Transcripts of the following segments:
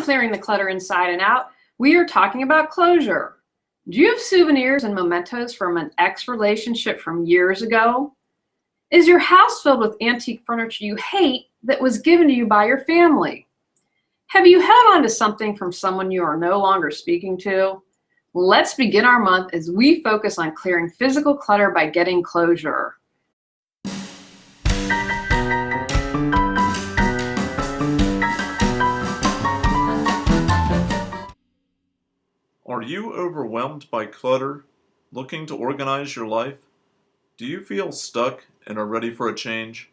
Clearing the Clutter Inside and Out, we are talking about closure. Do you have souvenirs and mementos from an ex-relationship from years ago? Is your house filled with antique furniture you hate that was given to you by your family? Have you held on to something from someone you are no longer speaking to? Let's begin our month as we focus on clearing physical clutter by getting closure. Are you overwhelmed by clutter, looking to organize your life? Do you feel stuck and are ready for a change?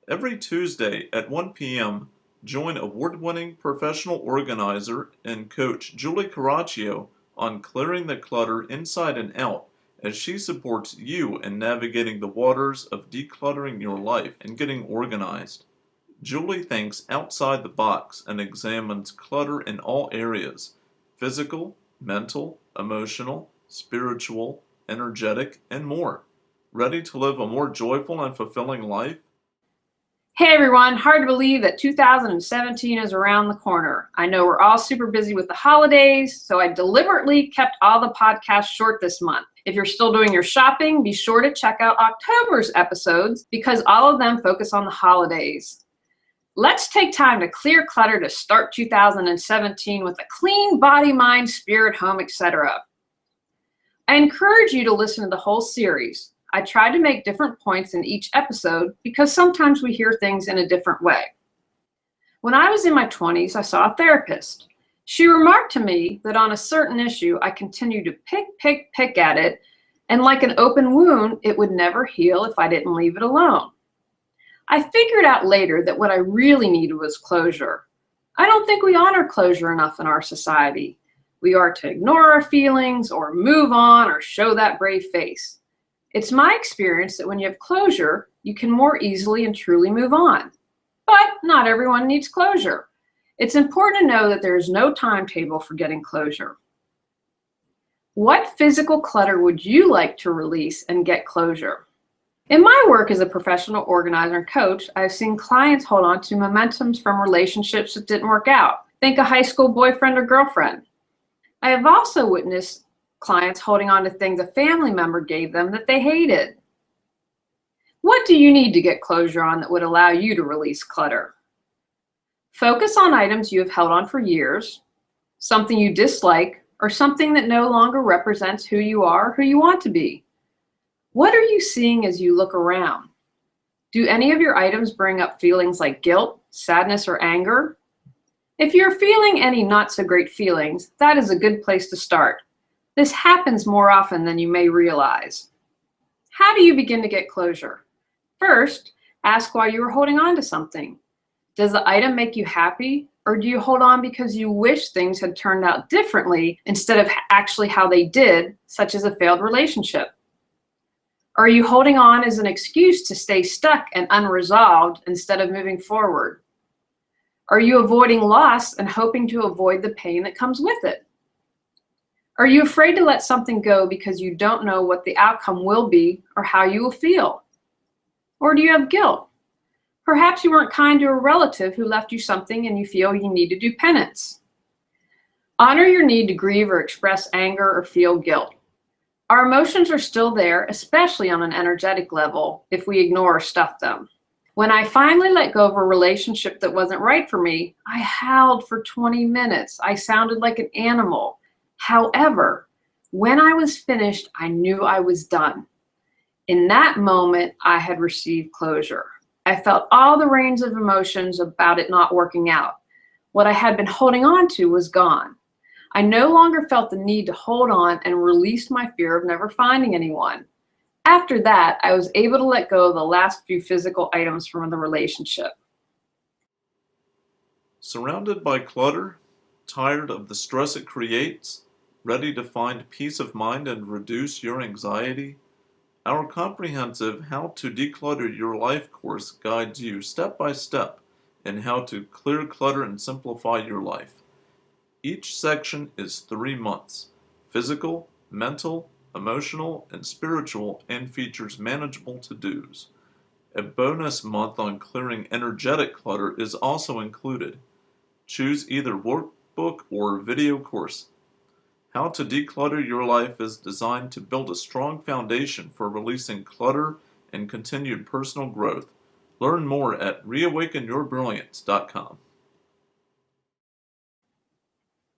Every Tuesday at 1 p.m., join award-winning professional organizer and coach Julie Coraccio on Clearing the Clutter Inside and Out as she supports you in navigating the waters of decluttering your life and getting organized. Julie thinks outside the box and examines clutter in all areas: physical, mental, emotional, spiritual, energetic, and more. Ready to live a more joyful and fulfilling life? Hey everyone, hard to believe that 2017 is around the corner. I know we're all super busy with the holidays, so I deliberately kept all the podcasts short this month. If you're still doing your shopping, be sure to check out October's episodes because all of them focus on the holidays. Let's take time to clear clutter to start 2017 with a clean body, mind, spirit, home, etc. I encourage you to listen to the whole series. I tried to make different points in each episode because sometimes we hear things in a different way. When I was in my 20s, I saw a therapist. She remarked to me that on a certain issue, I continued to pick at it, and like an open wound, it would never heal if I didn't leave it alone. I figured out later that what I really needed was closure. I don't think we honor closure enough in our society. We are to ignore our feelings or move on or show that brave face. It's my experience that when you have closure, you can more easily and truly move on. But not everyone needs closure. It's important to know that there is no timetable for getting closure. What physical clutter would you like to release and get closure? In my work as a professional organizer and coach, I've seen clients hold on to mementos from relationships that didn't work out. Think a high school boyfriend or girlfriend. I have also witnessed clients holding on to things a family member gave them that they hated. What do you need to get closure on that would allow you to release clutter? Focus on items you have held on for years, something you dislike, or something that no longer represents who you are or who you want to be. What are you seeing as you look around? Do any of your items bring up feelings like guilt, sadness, or anger? If you're feeling any not so great feelings, that is a good place to start. This happens more often than you may realize. How do you begin to get closure? First, ask why you are holding on to something. Does the item make you happy, or do you hold on because you wish things had turned out differently instead of actually how they did, such as a failed relationship? Are you holding on as an excuse to stay stuck and unresolved instead of moving forward? Are you avoiding loss and hoping to avoid the pain that comes with it? Are you afraid to let something go because you don't know what the outcome will be or how you will feel? Or do you have guilt? Perhaps you weren't kind to a relative who left you something and you feel you need to do penance. Honor your need to grieve or express anger or feel guilt. Our emotions are still there, especially on an energetic level, if we ignore or stuff them. When I finally let go of a relationship that wasn't right for me, I howled for 20 minutes. I sounded like an animal. However, when I was finished, I knew I was done. In that moment, I had received closure. I felt all the range of emotions about it not working out. What I had been holding on to was gone. I no longer felt the need to hold on and released my fear of never finding anyone. After that, I was able to let go of the last few physical items from the relationship. Surrounded by clutter, tired of the stress it creates, ready to find peace of mind and reduce your anxiety? Our comprehensive How to Declutter Your Life course guides you step by step in how to clear clutter and simplify your life. Each section is 3 months: physical, mental, emotional, and spiritual, and features manageable to-dos. A bonus month on clearing energetic clutter is also included. Choose either workbook or video course. How to Declutter Your Life is designed to build a strong foundation for releasing clutter and continued personal growth. Learn more at reawakenyourbrilliance.com.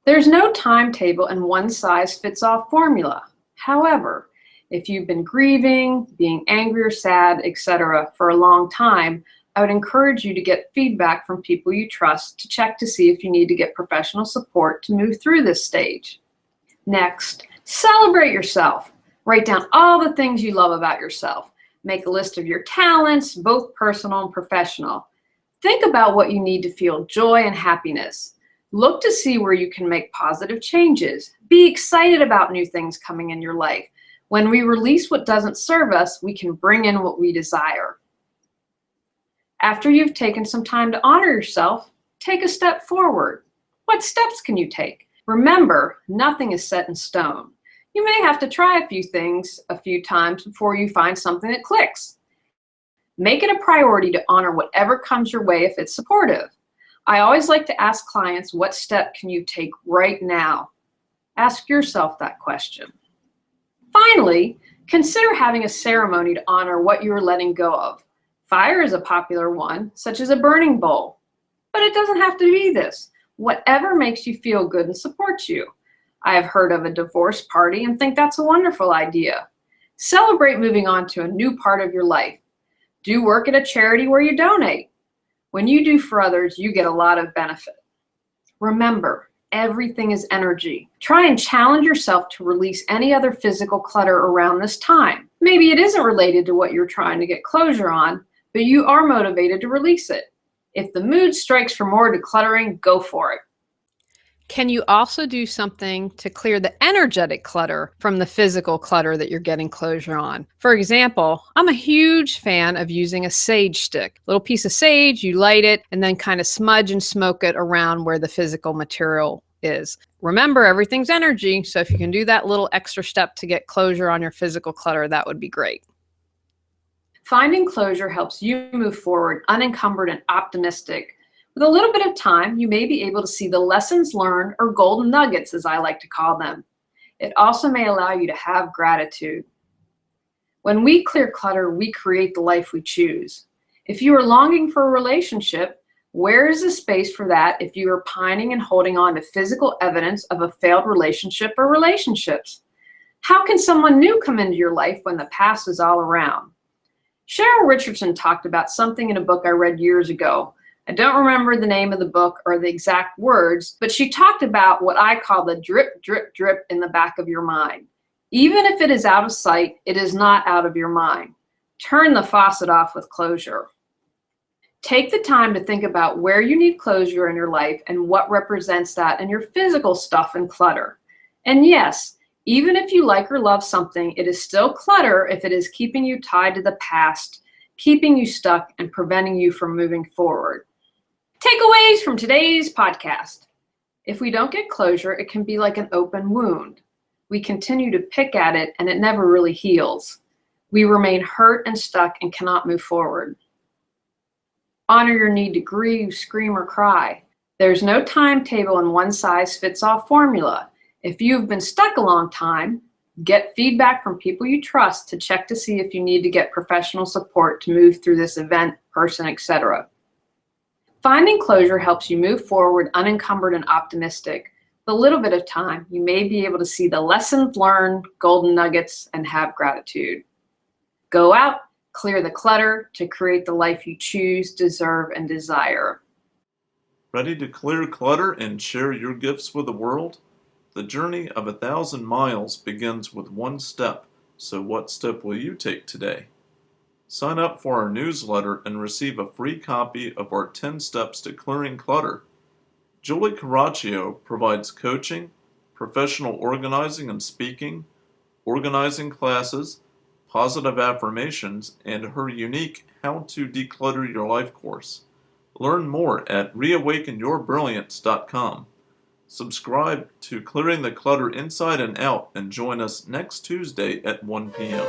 There's no timetable and one-size-fits-all formula. However, if you've been grieving, being angry or sad, etc. for a long time, I would encourage you to get feedback from people you trust to check to see if you need to get professional support to move through this stage. Next, celebrate yourself. Write down all the things you love about yourself. Make a list of your talents, both personal and professional. Think about what you need to feel joy and happiness. Look to see where you can make positive changes. Be excited about new things coming in your life. When we release what doesn't serve us, we can bring in what we desire. After you've taken some time to honor yourself, take a step forward. What steps can you take? Remember, nothing is set in stone. You may have to try a few things a few times before you find something that clicks. Make it a priority to honor whatever comes your way if it's supportive. I always like to ask clients, what step can you take right now? Ask yourself that question. Finally, consider having a ceremony to honor what you're letting go of. Fire is a popular one, such as a burning bowl. But it doesn't have to be this. Whatever makes you feel good and supports you. I have heard of a divorce party and think that's a wonderful idea. Celebrate moving on to a new part of your life. Do work at a charity where you donate. When you do for others, you get a lot of benefit. Remember, everything is energy. Try and challenge yourself to release any other physical clutter around this time. Maybe it isn't related to what you're trying to get closure on, but you are motivated to release it. If the mood strikes for more decluttering, go for it. Can you also do something to clear the energetic clutter from the physical clutter that you're getting closure on? For example, I'm a huge fan of using a sage stick. Little piece of sage, you light it, and then kind of smudge and smoke it around where the physical material is. Remember, everything's energy, so if you can do that little extra step to get closure on your physical clutter, that would be great. Finding closure helps you move forward unencumbered and optimistic. With a little bit of time, you may be able to see the lessons learned, or golden nuggets, as I like to call them. It also may allow you to have gratitude. When we clear clutter, we create the life we choose. If you are longing for a relationship, where is the space for that if you are pining and holding on to physical evidence of a failed relationship or relationships? How can someone new come into your life when the past is all around? Cheryl Richardson talked about something in a book I read years ago. I don't remember the name of the book or the exact words, but she talked about what I call the drip, drip, drip in the back of your mind. Even if it is out of sight, it is not out of your mind. Turn the faucet off with closure. Take the time to think about where you need closure in your life and what represents that in your physical stuff and clutter. And yes, even if you like or love something, it is still clutter if it is keeping you tied to the past, keeping you stuck, and preventing you from moving forward. Takeaways from today's podcast. If we don't get closure, it can be like an open wound. We continue to pick at it and it never really heals. We remain hurt and stuck and cannot move forward. Honor your need to grieve, scream, or cry. There's no timetable and one-size-fits-all formula. If you've been stuck a long time, get feedback from people you trust to check to see if you need to get professional support to move through this event, person, etc. Finding closure helps you move forward unencumbered and optimistic. With a little bit of time, you may be able to see the lessons learned, golden nuggets, and have gratitude. Go out, clear the clutter to create the life you choose, deserve, and desire. Ready to clear clutter and share your gifts with the world? The journey of 1,000 miles begins with one step, so what step will you take today? Sign up for our newsletter and receive a free copy of our 10 Steps to Clearing Clutter. Julie Coraccio provides coaching, professional organizing and speaking, organizing classes, positive affirmations, and her unique How to Declutter Your Life course. Learn more at reawakenyourbrilliance.com. Subscribe to Clearing the Clutter Inside and Out and join us next Tuesday at 1 p.m.